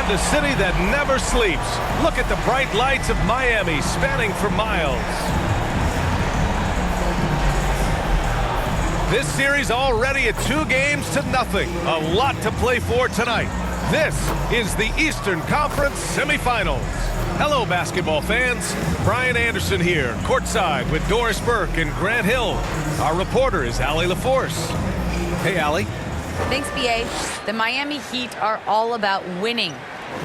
And the city that never sleeps. Look at the bright lights of Miami spanning for miles. This series already at 2-0. A lot to play for tonight. This is the Eastern Conference semifinals. Hello, basketball fans. Brian Anderson here, courtside with Doris Burke and Grant Hill. Our reporter is Allie LaForce. Hey, Allie. Thanks, B.A. The Miami Heat are all about winning.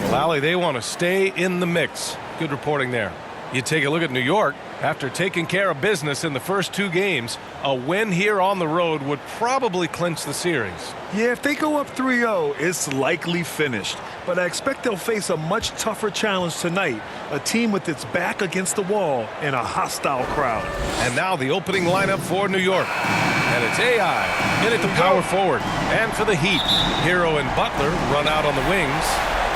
Well, Allie, they want to stay in the mix. Good reporting there. You take a look at New York. After taking care of business in the first 2 games, a win here on the road would probably clinch the series. Yeah, if they go up 3-0, it's likely finished. But I expect they'll face a much tougher challenge tonight, a team with its back against the wall and a hostile crowd. And now the opening lineup for New York. And it's AI in at the power forward. And for the Heat, Hero and Butler run out on the wings.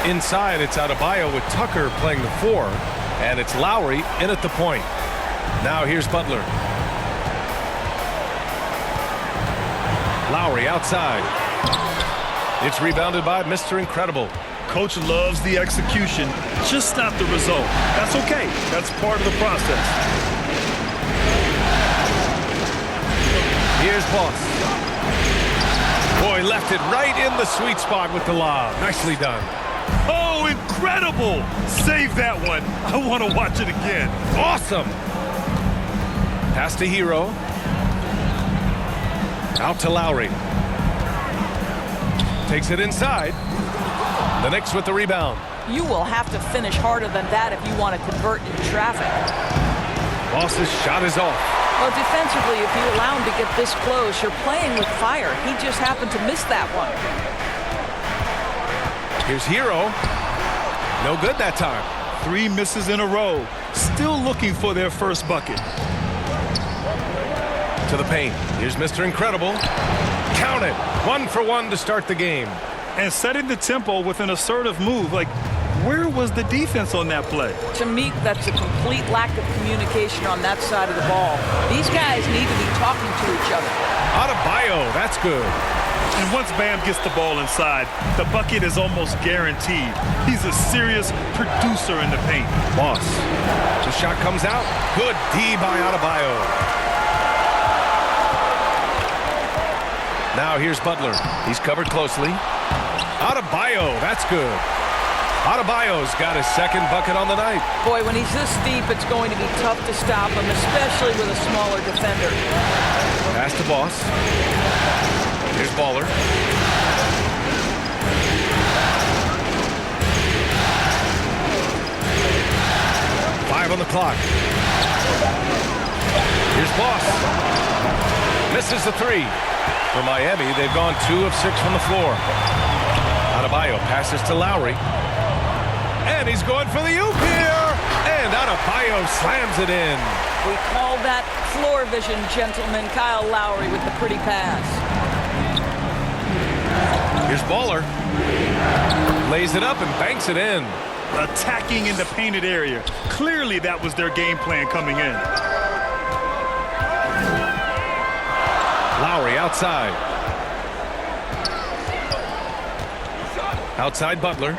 Inside, it's Adebayo with Tucker playing the 4. And it's Lowry in at the point. Now here's Butler. Lowry outside. It's rebounded by Mr. Incredible. Coach loves the execution, just not the result. That's okay. That's part of the process. Here's Boss. Boy, left it right in the sweet spot with the lob. Nicely done. Oh, incredible! Save that one. I want to watch it again. Awesome. Pass to Hero. Out to Lowry. Takes it inside. The Knicks with the rebound. You will have to finish harder than that if you want to convert in traffic. Boss's shot is off. Well, defensively, if you allow him to get this close, you're playing with fire. He just happened to miss that one. Here's Hero. No good that time. 3 misses in a row. Still looking for their first bucket. To the paint. Here's Mr. Incredible. Count it. 1 for 1 to start the game. And setting the tempo with an assertive move. Like, where was the defense on that play? To me, that's a complete lack of communication on that side of the ball. These guys need to be talking to each other. Adebayo, that's good. And once Bam gets the ball inside, the bucket is almost guaranteed. He's a serious producer in the paint. Boss. The shot comes out. Good D by Adebayo. Now here's Butler. He's covered closely. Adebayo, that's good. Adebayo's got his second bucket on the night. Boy, when he's this deep, it's going to be tough to stop him, especially with a smaller defender. Pass to Boss. Here's Baller. 5 on the clock. Here's Boss. Misses the 3. For Miami, they've gone 2 of 6 from the floor. Adebayo passes to Lowry. And he's going for the oop here. And Adebayo slams it in. We call that floor vision, gentlemen. Kyle Lowry with the pretty pass. Here's Baller. Lays it up and banks it in. Attacking in the painted area. Clearly that was their game plan coming in. Lowry outside. Outside Butler.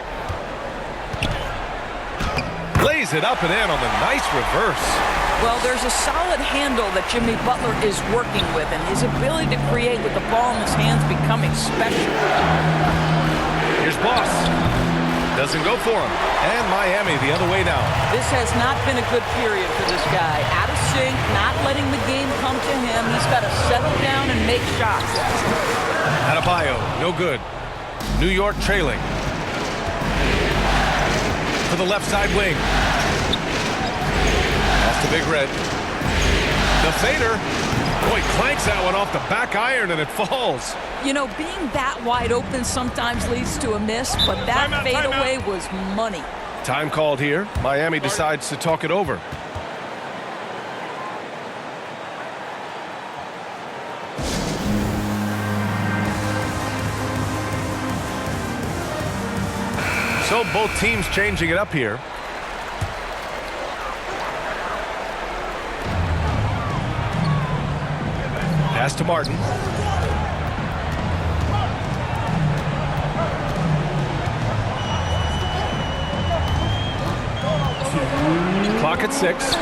Lays it up and in on the nice reverse. Well, there's a solid handle that Jimmy Butler is working with, and his ability to create with the ball in his hands becoming special. Here's Boss. Doesn't go for him. And Miami the other way now. This has not been a good period for this guy. Out of sync, not letting the game come to him. He's got to settle down and make shots. Adebayo, no good. New York trailing. To the left side wing. That's the Big Red. The fader. Boy, clanks that one off the back iron and it falls. You know, being that wide open sometimes leads to a miss, but that fadeaway was money. Time called here. Miami decides to talk it over. So both teams changing it up here. Pass to Martin. Clock at 6.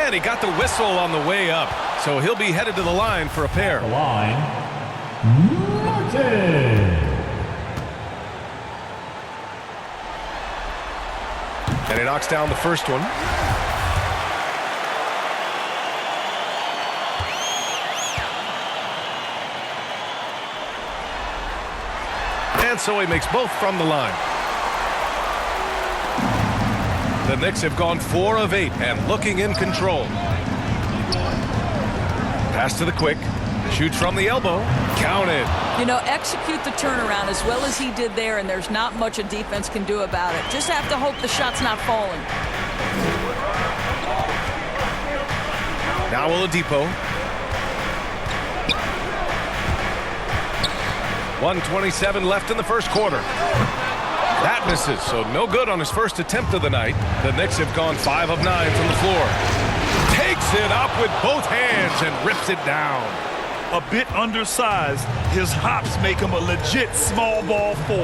And he got the whistle on the way up. So he'll be headed to the line for a pair. The line, Martin. And he knocks down the first one. And so he makes both from the line. The Knicks have gone 4 of 8 and looking in control. Pass to the quick. Shoots from the elbow. Counted. You know, execute the turnaround as well as he did there, and there's not much a defense can do about it. Just have to hope the shot's not falling. Now Oladipo. 1:27 left in the first quarter. That misses, so no good on his first attempt of the night. The Knicks have gone 5 of 9 from the floor. Takes it up with both hands and rips it down. A bit undersized, his hops make him a legit small ball 4.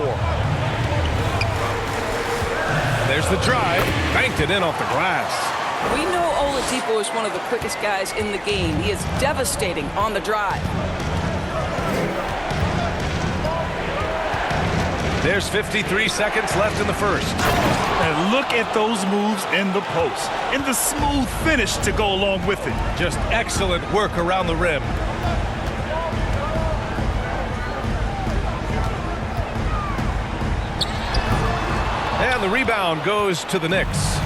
There's the drive. Banked it in off the glass. We know Oladipo is one of the quickest guys in the game. He is devastating on the drive. There's 53 seconds left in the first. And look at those moves in the post. And the smooth finish to go along with it. Just excellent work around the rim. And the rebound goes to the Knicks.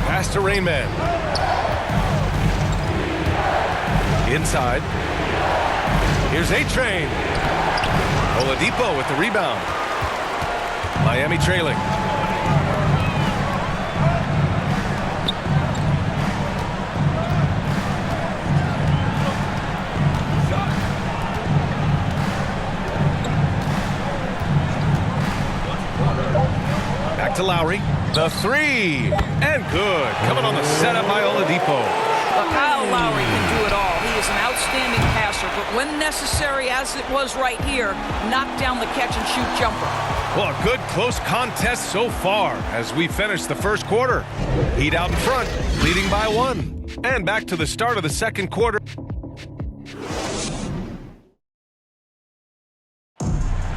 Pass to Rain Man. Inside. Here's A-Train. Oladipo with the rebound. Miami trailing. Back to Lowry. The 3. And good. Coming on the setup by Oladipo. Kyle Lowry can do it all. He is an outstanding passer, but when necessary, as it was right here, knock down the catch-and-shoot jumper. Well, a good close contest so far as we finish the first quarter. Heat out in front, leading by 1. And back to the start of the second quarter.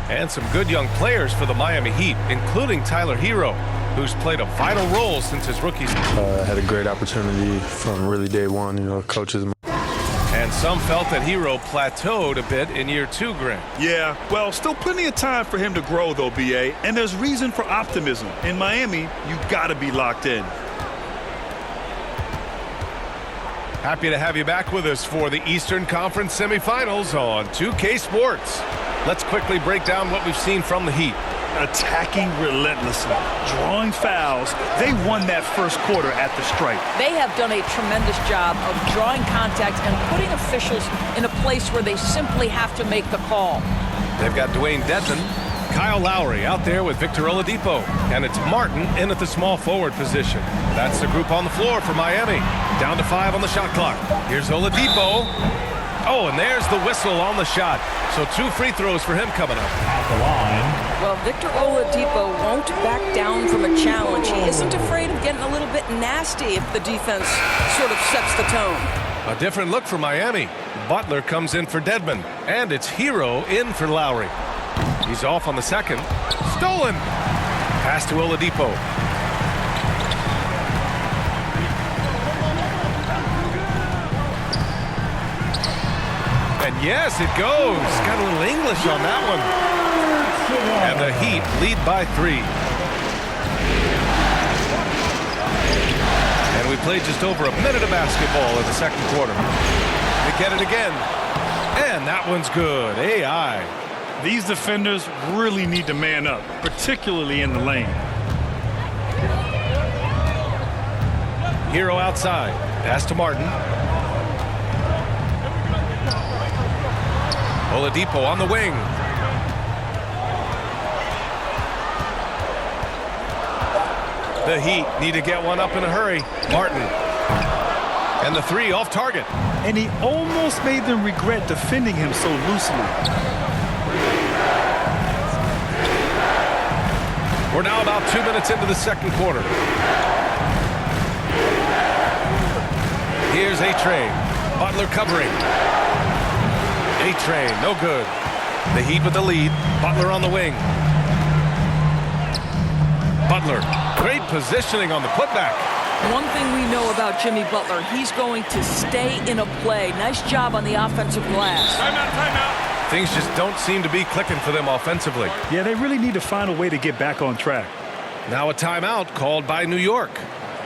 And some good young players for the Miami Heat, including Tyler Hero, who's played a vital role since his rookie season. Had a great opportunity from really day one, coaches. And some felt that Hero plateaued a bit in year 2, Grant. Yeah, well, still plenty of time for him to grow, though, B.A., and there's reason for optimism. In Miami, you gotta be locked in. Happy to have you back with us for the Eastern Conference semifinals on 2K Sports. Let's quickly break down what we've seen from the Heat. Attacking relentlessly, drawing fouls. They won that first quarter at the stripe. They have done a tremendous job of drawing contact and putting officials in a place where they simply have to make the call. They've got Dwayne Dedmon, Kyle Lowry out there with Victor Oladipo, and it's Martin in at the small forward position. That's the group on the floor for Miami. Down to 5 on the shot clock. Here's Oladipo. Oh, and there's the whistle on the shot. So 2 free throws for him coming up. At the line, Well, Victor Oladipo won't back down from a challenge. He isn't afraid of getting a little bit nasty if the defense sort of sets the tone. A different look for Miami. Butler comes in for Dedmon, and it's Hero in for Lowry. He's off on the second. Stolen. Pass to Oladipo. And yes, it goes. Got a little English on that one. And the Heat lead by 3. And we played just over a minute of basketball in the second quarter. They get it again. And that one's good. AI. These defenders really need to man up, particularly in the lane. Hero outside. Pass to Martin. Oladipo on the wing. The Heat need to get one up in a hurry. Martin. And the 3 off target. And he almost made them regret defending him so loosely. We're now about 2 minutes into the second quarter. Here's A-Train. Butler covering. A-Train, no good. The Heat with the lead. Butler on the wing. Butler, great positioning on the putback. One thing we know about Jimmy Butler, he's going to stay in a play. Nice job on the offensive glass. Timeout. Things just don't seem to be clicking for them offensively. Yeah, they really need to find a way to get back on track. Now a timeout called by New York.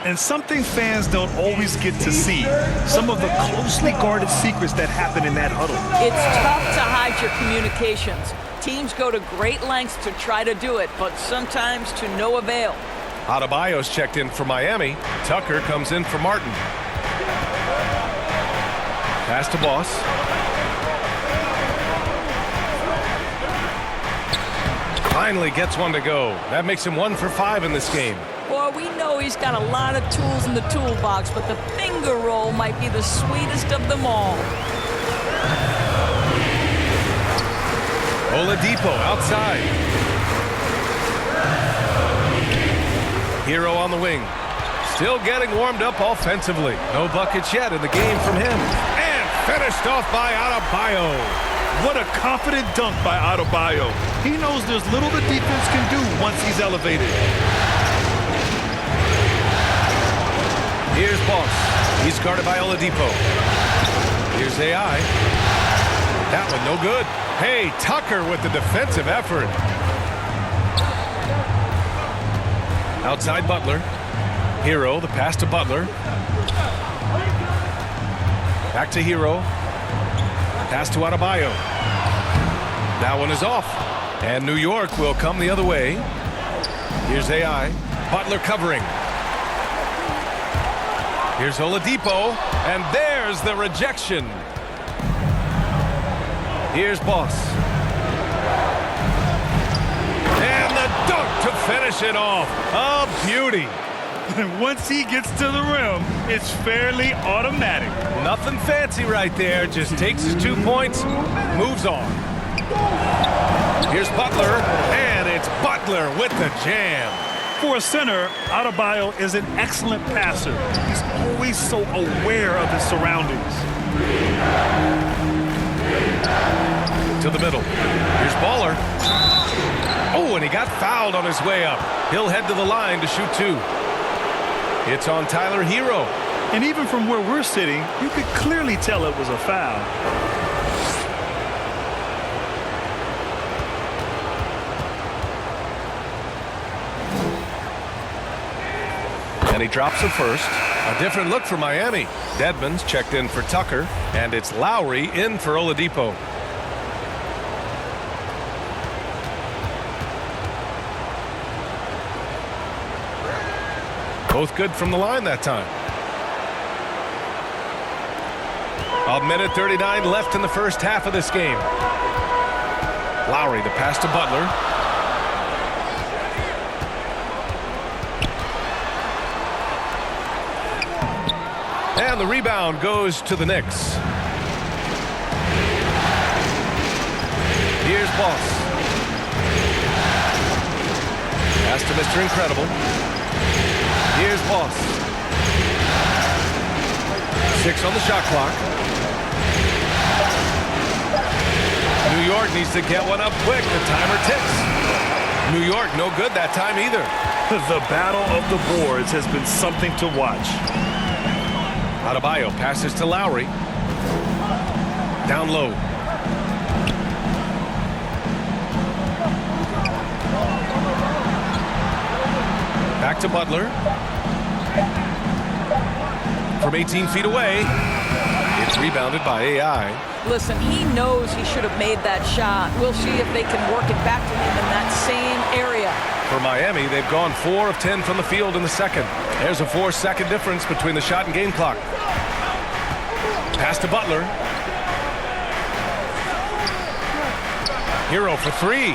And something fans don't always get to see, some of the closely guarded secrets that happen in that huddle. It's tough to hide your communications. Teams go to great lengths to try to do it, but sometimes to no avail. Adebayo's checked in for Miami. Tucker comes in for Martin. Pass to Boss. Finally gets one to go. That makes him 1 for 5 in this game. Boy, we know he's got a lot of tools in the toolbox, but the finger roll might be the sweetest of them all. Oladipo outside. Hero on the wing. Still getting warmed up offensively. No buckets yet in the game from him. And finished off by Adebayo. What a confident dunk by Adebayo. He knows there's little the defense can do once he's elevated. Here's Boss. He's guarded by Oladipo. Here's AI. That one no good. Hey, Tucker with the defensive effort. Outside Butler. Hero, the pass to Butler. Back to Hero. Pass to Adebayo. That one is off. And New York will come the other way. Here's AI. Butler covering. Here's Oladipo. And there's the rejection. Here's Boss. And the dunk to finish it off. A beauty. Once he gets to the rim, it's fairly automatic. Nothing fancy right there. Just takes his 2 points, moves on. Here's Butler, and it's Butler with the jam. For a center, Adebayo is an excellent passer. He's always so aware of his surroundings. To the middle. Here's Baller. Oh, and he got fouled on his way up. He'll head to the line to shoot 2. It's on Tyler Hero. And even from where we're sitting, you could clearly tell it was a foul. And he drops it first. A different look for Miami. Dedmon's checked in for Tucker, and it's Lowry in for Oladipo. Both good from the line that time. A minute 39 left in the first half of this game. Lowry, the pass to Butler. And the rebound goes to the Knicks. Here's Boss. Pass to Mr. Incredible. Here's Boss. 6 on the shot clock. New York needs to get one up quick. The timer ticks. New York no good that time either. The battle of the boards has been something to watch. Adebayo passes to Lowry. Down low. Back to Butler. From 18 feet away. It's rebounded by AI. Listen, he knows he should have made that shot. We'll see if they can work it back to him in that same area. For Miami, they've gone 4 of 10 from the field in the second. There's a 4-second difference between the shot and game clock. Pass to Butler. Hero for 3.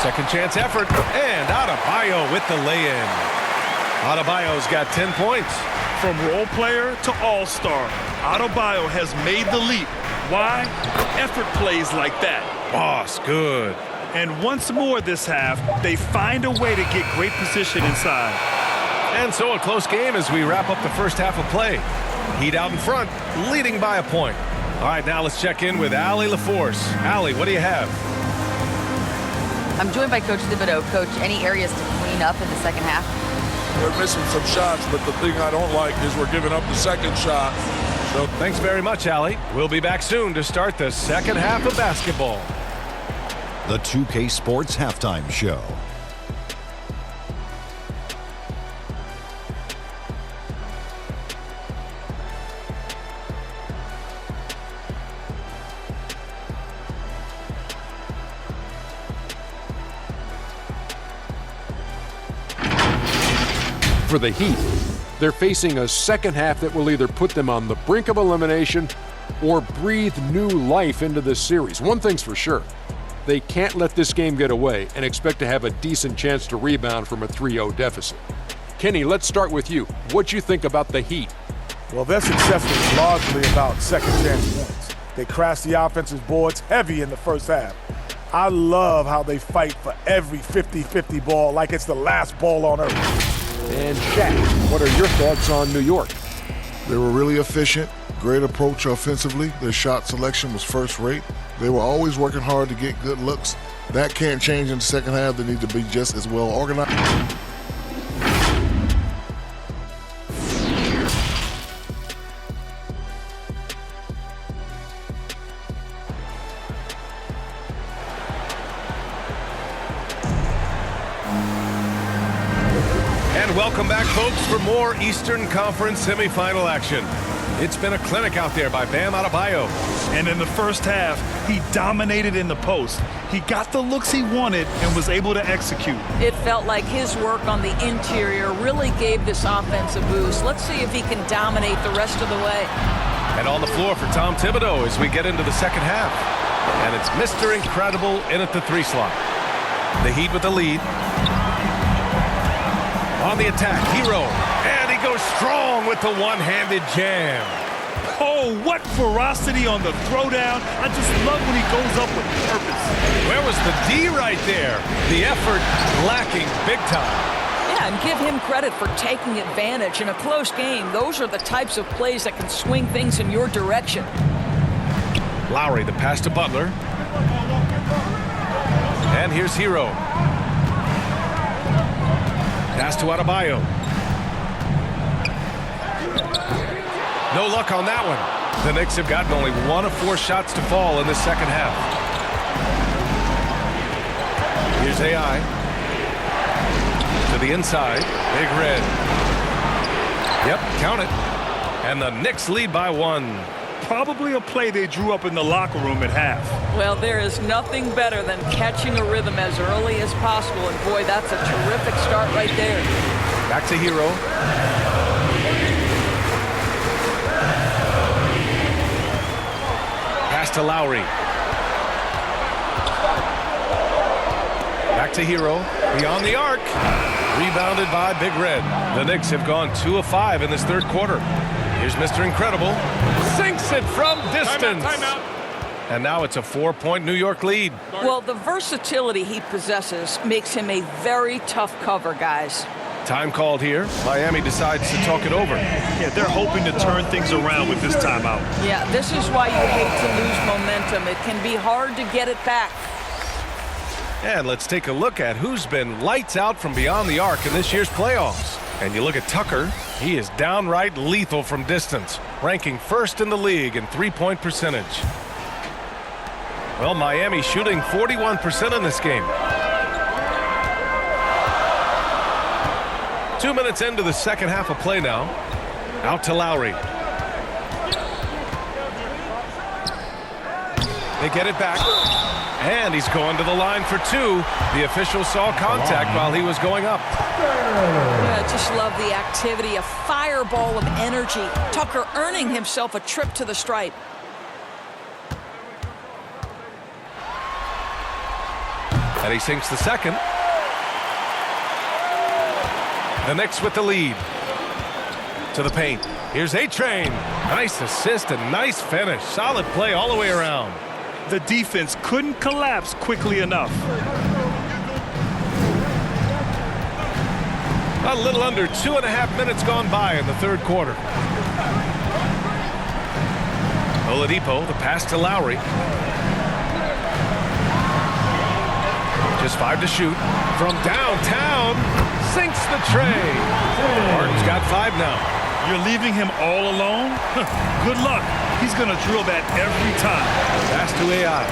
Second chance effort. And Adebayo with the lay-in. Adebayo's got 10 points. From role player to all-star, Adebayo has made the leap. Why? Effort plays like that. Boss, good. And once more this half, they find a way to get great position inside. And so a close game as we wrap up the first half of play. Heat out in front, leading by a point. All right, now let's check in with Allie LaForce. Allie, what do you have? I'm joined by Coach Thibodeau. Coach, any areas to clean up in the second half? We're missing some shots, but the thing I don't like is we're giving up the second shot. So Thanks very much, Allie. We'll be back soon to start the second half of basketball. The 2K Sports Halftime Show. For the Heat, they're facing a second half that will either put them on the brink of elimination or breathe new life into this series. One thing's for sure, they can't let this game get away and expect to have a decent chance to rebound from a 3-0 deficit. Kenny, let's start with you. What you think about the Heat? Well, their success was largely about second chance points. They crashed the offensive boards heavy in the first half. I love how they fight for every 50-50 ball like it's the last ball on earth. And Shaq, what are your thoughts on New York? They were really efficient, great approach offensively. Their shot selection was first rate. They were always working hard to get good looks. That can't change in the second half. They need to be just as well organized. Welcome back, folks, for more Eastern Conference semifinal action. It's been a clinic out there by Bam Adebayo. And in the first half, he dominated in the post. He got the looks he wanted and was able to execute. It felt like his work on the interior really gave this offense a boost. Let's see if he can dominate the rest of the way. And on the floor for Tom Thibodeau as we get into the second half. And it's Mr. Incredible in at the 3 slot. The Heat with the lead. On the attack, Hero, and he goes strong with the one-handed jam. Oh, what ferocity on the throwdown. I just love when he goes up with purpose. Where was the D right there? The effort lacking big time. Yeah, and give him credit for taking advantage. In a close game, those are the types of plays that can swing things in your direction. Lowry, the pass to Butler. And here's Hero. Pass to Adebayo. No luck on that one. The Knicks have gotten only 1 of 4 shots to fall in the second half. Here's AI. To the inside. Big Red. Yep, count it. And the Knicks lead by 1. Probably a play they drew up in the locker room at half. Well, there is nothing better than catching a rhythm as early as possible. And boy, that's a terrific start right there. Back to Hero. Pass to Lowry. Back to Hero. Beyond the arc. Rebounded by Big Red. The Knicks have gone 2 of 5 in this third quarter. Here's Mr. Incredible. Sinks it from distance. Timeout. And now it's a 4-point New York lead. Well, the versatility he possesses makes him a very tough cover, guys. Time called here. Miami decides to talk it over. Yeah, they're hoping to turn things around with this timeout. Yeah, this is why you hate to lose momentum. It can be hard to get it back. And let's take a look at who's been lights out from beyond the arc in this year's playoffs. And you look at Tucker, he is downright lethal from distance, ranking first in the league in three-point percentage. Well, Miami shooting 41% in this game. 2 minutes into the second half of play now. Out to Lowry. They get it back. And he's going to the line for 2. The official saw contact while he was going up. Yeah, just love the activity, a fireball of energy. Tucker earning himself a trip to the stripe. And he sinks the second. The Knicks with the lead. To the paint. Here's A-Train. Nice assist and nice finish. Solid play all the way around. The defense couldn't collapse quickly enough. A little under 2.5 minutes gone by in the third quarter. Oladipo, the pass to Lowry. Just 5 to shoot. From downtown, sinks the tray. Martin's got 5 now. You're leaving him all alone? Good luck. He's going to drill that every time. Pass to AI.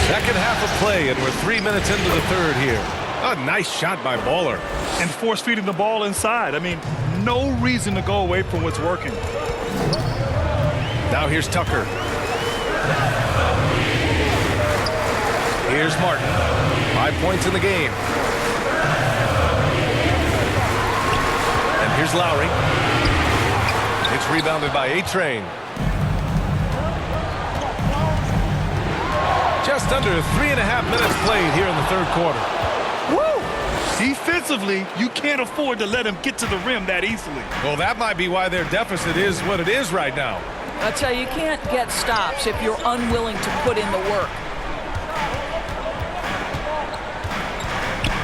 Second half of play, and we're 3 minutes into the third here. A nice shot by Baller. And force-feeding the ball inside. I mean, no reason to go away from what's working. Now here's Tucker. Here's Martin. 5 points in the game. And here's Lowry. It's rebounded by A-Train. Just under 3.5 minutes played here in the third quarter. Woo! Defensively, you can't afford to let him get to the rim that easily. Well, that might be why their deficit is what it is right now. I tell you, you can't get stops if you're unwilling to put in the work.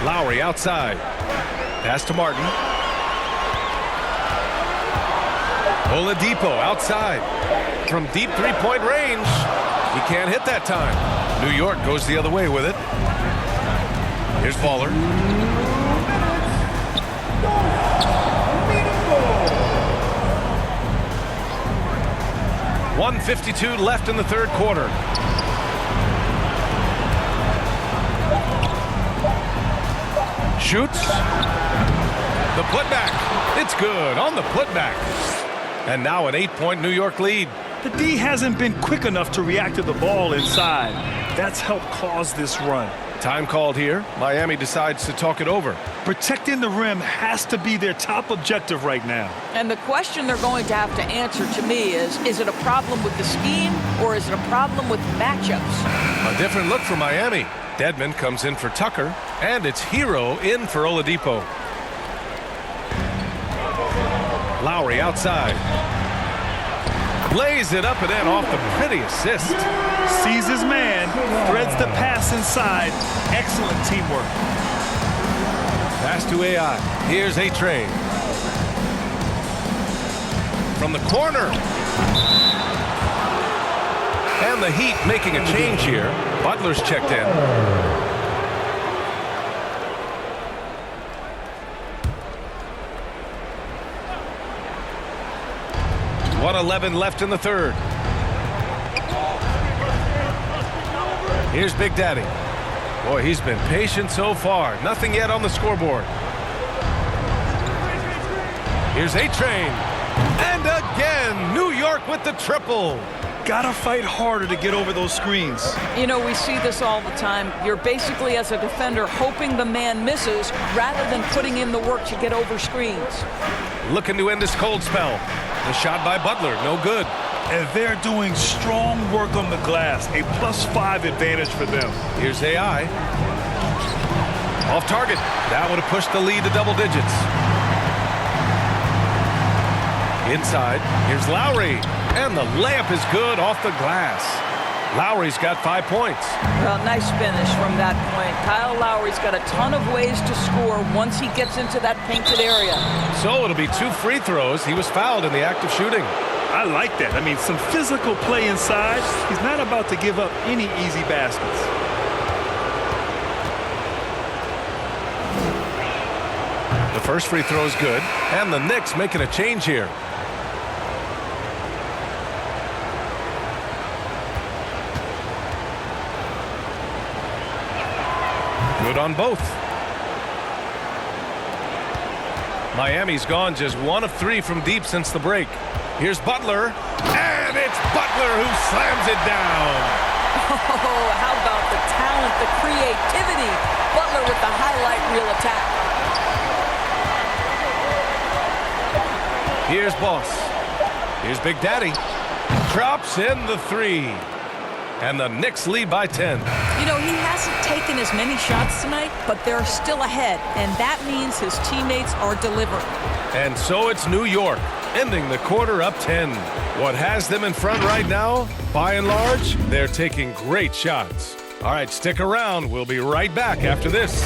Lowry outside. Pass to Martin. Oladipo outside. From deep three-point range. He can't hit that time. New York goes the other way with it. Here's Baller. .152 left in the third quarter. Shoots. The putback. It's good on the putback. And now an 8-point New York lead. The D hasn't been quick enough to react to the ball inside. That's helped cause this run. Time called here. Miami decides to talk it over. Protecting the rim has to be their top objective right now. And the question they're going to have to answer to me is it a problem with the scheme or is it a problem with matchups? A different look for Miami. Dedmon comes in for Tucker, and it's Hero in for Oladipo. Lowry outside. Lays it up and in off the pretty assist. Sees his man, threads the pass inside. Excellent teamwork. Pass to AI. Here's A-Train. From the corner. And the Heat making a change here. Butler's checked in. .111 left in the third. Here's Big Daddy. Boy, he's been patient so far. Nothing yet on the scoreboard. Here's A-Train. And again, New York with the triple. Gotta fight harder to get over those screens. You know, we see this all the time. You're basically, as a defender, hoping the man misses rather than putting in the work to get over screens. Looking to end this cold spell. The shot by Butler, no good. And they're doing strong work on the glass. A +5 advantage for them. Here's AI. Off target. That would have pushed the lead to double digits. Inside. Here's Lowry. And the layup is good off the glass. Lowry's got 5 points. Well, nice finish from that point. Kyle Lowry's got a ton of ways to score once he gets into that painted area. So it'll be 2 free throws. He was fouled in the act of shooting. I like that. I mean, some physical play inside. He's not about to give up any easy baskets. The first free throw is good. And the Knicks making a change here. Good on both. Miami's gone just 1 of 3 from deep since the break. Here's Butler, and it's Butler who slams it down. Oh, how about the talent, the creativity? Butler with the highlight reel attack. Here's Boss. Here's Big Daddy. Drops in the 3. And the Knicks lead by 10. You know, he hasn't taken as many shots tonight, but they're still ahead, and that means his teammates are delivering. And so it's New York, ending the quarter up 10. What has them in front right now? By and large, they're taking great shots. All right, stick around. We'll be right back after this.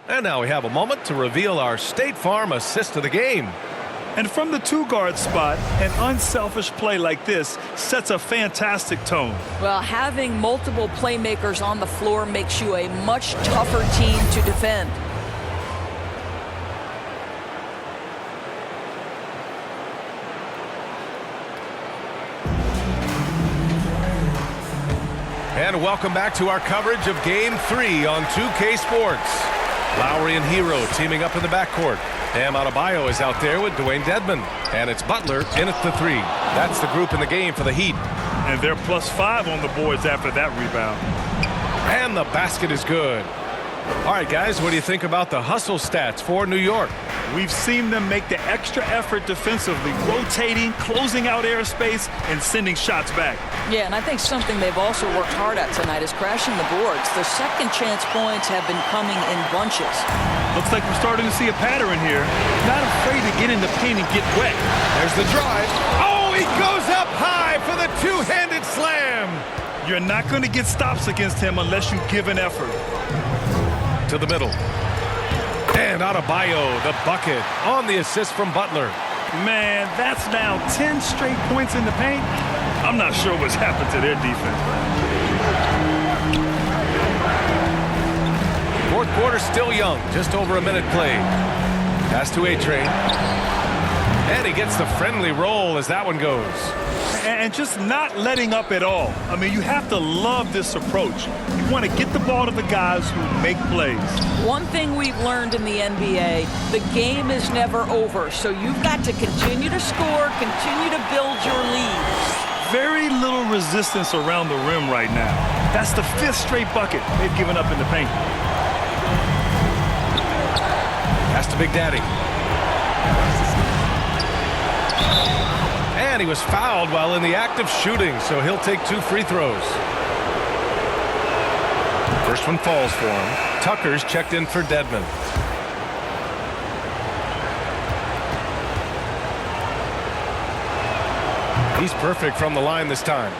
And now we have a moment to reveal our State Farm assist of the game. And from the two-guard spot, an unselfish play like this sets a fantastic tone. Well, having multiple playmakers on the floor makes you a much tougher team to defend. And welcome back to our coverage of Game 3 on 2K Sports. Lowry and Hero teaming up in the backcourt. Bam Adebayo is out there with Dwayne Dedmon. And it's Butler in at the 3. That's the group in the game for the Heat. And they're +5 on the boards after that rebound. And the basket is good. All right, guys, what do you think about the hustle stats for New York? We've seen them make the extra effort defensively, rotating, closing out airspace, and sending shots back. Yeah, and I think something they've also worked hard at tonight is crashing the boards. Their second chance points have been coming in bunches. Looks like we're starting to see a pattern here. Not afraid to get in the paint and get wet. There's the drive. Oh, he goes up high for the two-handed slam. You're not going to get stops against him unless you give an effort. To the middle. And Adebayo, the bucket, on the assist from Butler. Man, that's now 10 straight points in the paint. I'm not sure what's happened to their defense. Fourth quarter still young, just over a minute played. Pass to A-Train. And he gets the friendly roll as that one goes. And just not letting up at all. I mean, you have to love this approach. You want to get the ball to the guys who make plays. One thing we've learned in the NBA, the game is never over. So you've got to continue to score, continue to build your lead. Very little resistance around the rim right now. That's the 5th straight bucket they've given up in the paint. Pass to Big Daddy. And he was fouled while in the act of shooting, so he'll take 2 free throws. First one falls for him. Tucker's checked in for Dedmon. He's perfect from the line this time.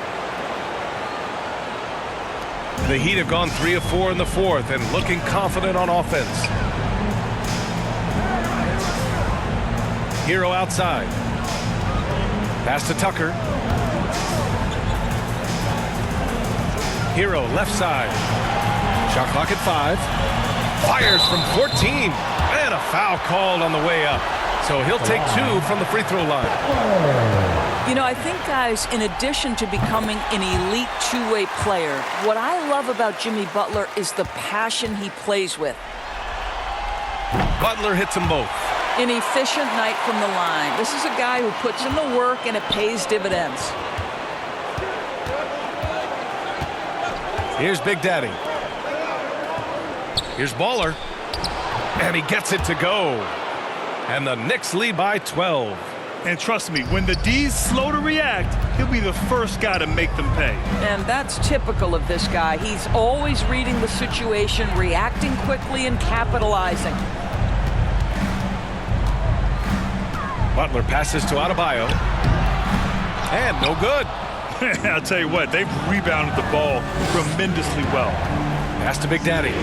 The Heat have gone 3 of 4 in the fourth and looking confident on offense. Hero outside. Pass to Tucker. Hero left side. Shot clock at 5. Fires from 14. And a foul called on the way up. So he'll take 2 from the free throw line. You know, I think, guys, in addition to becoming an elite two-way player, what I love about Jimmy Butler is the passion he plays with. Butler hits them both. An efficient night from the line. This is a guy who puts in the work and it pays dividends. Here's Big Daddy. Here's Baller. And he gets it to go. And the Knicks lead by 12. And trust me, when the D's slow to react, he'll be the first guy to make them pay. And that's typical of this guy. He's always reading the situation, reacting quickly and capitalizing. Butler passes to Adebayo. And no good. I'll tell you what, they've rebounded the ball tremendously well. Pass to Big Daddy.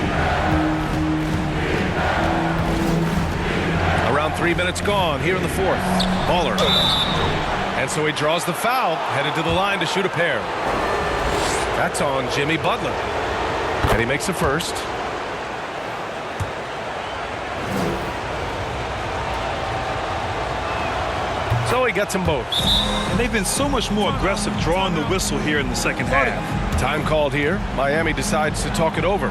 Around 3 minutes gone here in the fourth. Baller. And so he draws the foul, headed to the line to shoot a pair. That's on Jimmy Butler. And he makes the first. So he gets them both. And they've been so much more aggressive drawing the whistle here in the second half. Time called here. Miami decides to talk it over.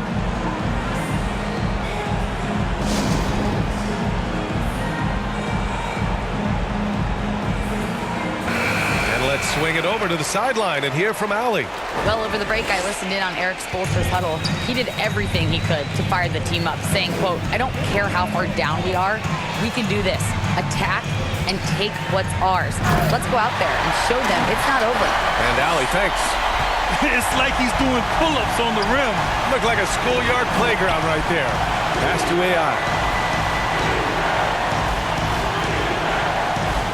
swing it over to the sideline and hear from Allie. Well, over the break, I listened in on Eric Spoelstra's huddle. He did everything he could to fire the team up, saying, quote, "I don't care how far down we are. We can do this. Attack and take what's ours. Let's go out there and show them it's not over." And Allie thinks. It's like he's doing pull-ups on the rim. Looked like a schoolyard playground right there. Pass to AI.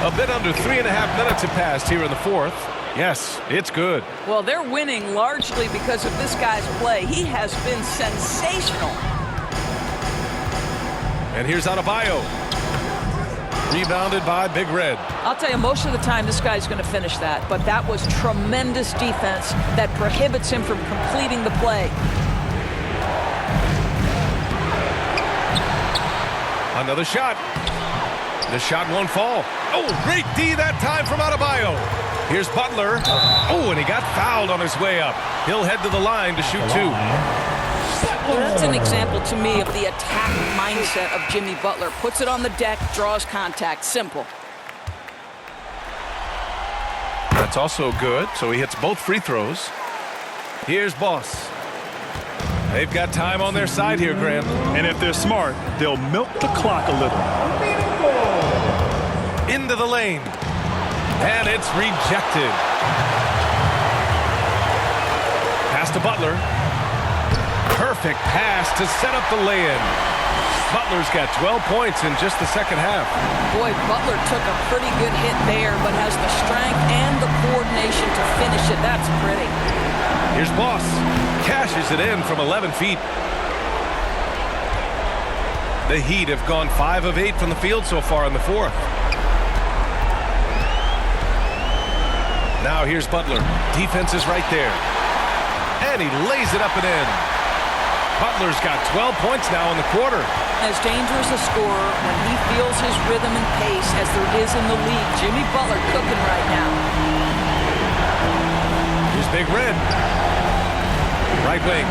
A bit under 3.5 minutes have passed here in the fourth. Yes, it's good. Well, they're winning largely because of this guy's play. He has been sensational. And here's Adebayo. Rebounded by Big Red. I'll tell you, most of the time this guy's going to finish that, but that was tremendous defense that prohibits him from completing the play. Another shot. The shot won't fall. Oh, great D that time from Adebayo. Here's Butler. Oh, and he got fouled on his way up. He'll head to the line to shoot two. That's an example to me of the attack mindset of Jimmy Butler. Puts it on the deck, draws contact. Simple. That's also good, so he hits both free throws. Here's Boss. They've got time on their side here, Grant. And if they're smart, they'll milk the clock a little. Into the lane. And it's rejected. Pass to Butler. Perfect pass to set up the lay-in. Butler's got 12 points in just the second half. Boy, Butler took a pretty good hit there, but has the strength and the coordination to finish it. That's pretty. Here's Boss. Cashes it in from 11 feet. The Heat have gone 5 of 8 from the field so far in the fourth. Now here's Butler. Defense is right there. And he lays it up and in. Butler's got 12 points now in the quarter. As dangerous a scorer when he feels his rhythm and pace as there is in the league. Jimmy Butler cooking right now. Here's Big Red. Right wing.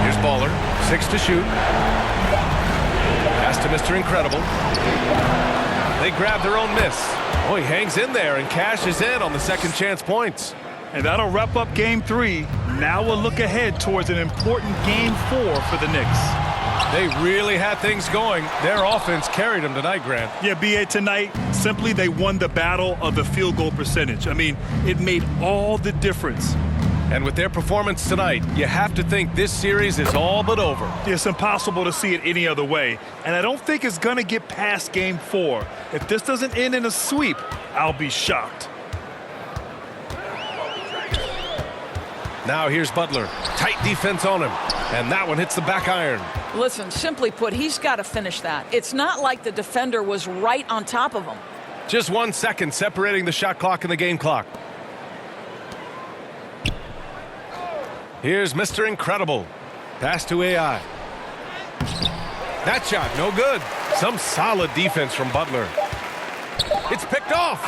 Here's Baller. 6 to shoot. Pass to Mr. Incredible. They grab their own miss. Oh, he hangs in there and cashes in on the second chance points. And that'll wrap up game 3. Now we'll look ahead towards an important game 4 for the Knicks. They really had things going. Their offense carried them tonight, Grant. Yeah, B.A., tonight, simply they won the battle of the field goal percentage. I mean, it made all the difference. And with their performance tonight, you have to think this series is all but over. It's impossible to see it any other way. And I don't think it's going to get past game 4. If this doesn't end in a sweep, I'll be shocked. Now here's Butler. Tight defense on him. And that one hits the back iron. Listen, simply put, he's got to finish that. It's not like the defender was right on top of him. Just 1 second separating the shot clock and the game clock. Here's Mr. Incredible. Pass to AI. That shot, no good. Some solid defense from Butler. It's picked off.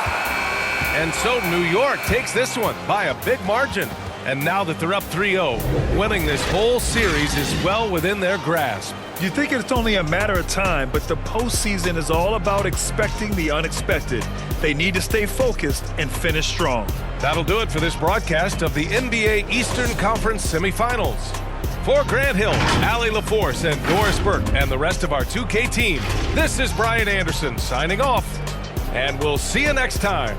And so New York takes this one by a big margin. And now that they're up 3-0, winning this whole series is well within their grasp. You think it's only a matter of time, but the postseason is all about expecting the unexpected. They need to stay focused and finish strong. That'll do it for this broadcast of the NBA Eastern Conference Semifinals. For Grant Hill, Allie LaForce, and Doris Burke, and the rest of our 2K team, this is Brian Anderson signing off. And we'll see you next time.